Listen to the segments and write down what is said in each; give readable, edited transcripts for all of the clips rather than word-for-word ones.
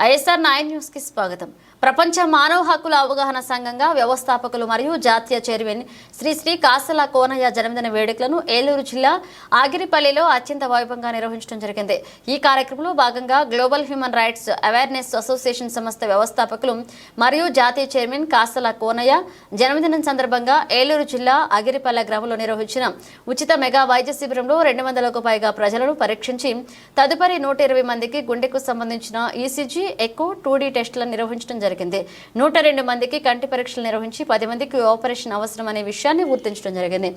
ISR 9 news కి స్వాగతం. ప్రపంచ మానవ హక్కుల అవగాహన సంఘంగా వ్యవస్థాపకులు మరియు జాతీయ చైర్మన్ శ్రీ కాసల కోనయ్య జన్మదిన వేడుకలను ఏలూరు జిల్లా ఆగిరిపల్లిలో అత్యంత వైభవంగా నిర్వహించడం జరిగింది. ఈ కార్యక్రమంలో భాగంగా global human rights awareness association సంస్థ వ్యవస్థాపకులు మరియు జాతీయ చైర్మన్ కాసల కోనయ్య జన్మదినం సందర్భంగా ఏలూరు జిల్లా ఆగిరిపల్లి గ్రామంలో నిర్వహించిన ఉచిత మెగా వైద్య శిబిరంలో 200లకు పైగా ప్రజలను పరీక్షించి తదుపరి 120 మందికి గుండెకు సంబంధించిన ఈసీజీ ఎకో 2D టెస్టులను నిర్వహించడం జరిగింది. 102 మందికి కంటి పరీక్షలు నిర్వహించి 10 మందికి ఆపరేషన్ అవసరం అనే విషయాన్ని గుర్తించడం జరిగింది.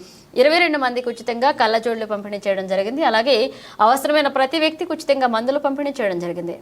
22 మందికి ఉచితంగా కళ్ళజోళ్లు పంపిణీ చేయడం జరిగింది. అలాగే అవసరమైన ప్రతి వ్యక్తికి ఉచితంగా మందులు పంపిణీ చేయడం జరిగింది.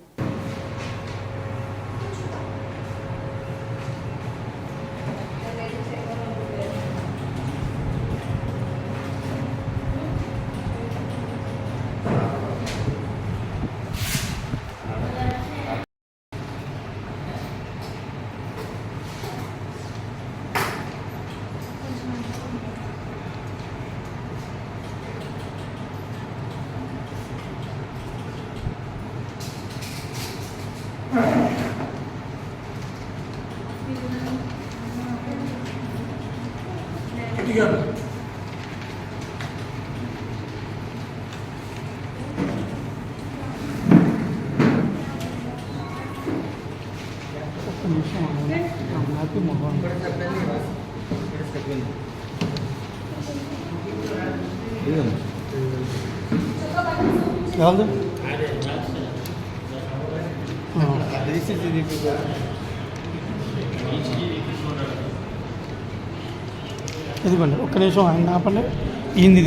ఇదిగోండి ఒక్క నిమిషం ఆయన ఆపండి.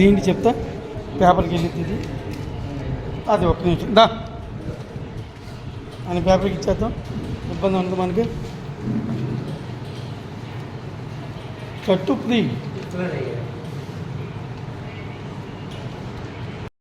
ఏంటి చెప్తా పేపర్కి వెళ్ళి ఇది అది ఒక్క నిమిషం దా ఆయన పేపర్కి ఇచ్చేద్దాం. ఇబ్బంది ఉండదు మనకి. కట్టు ప్రీ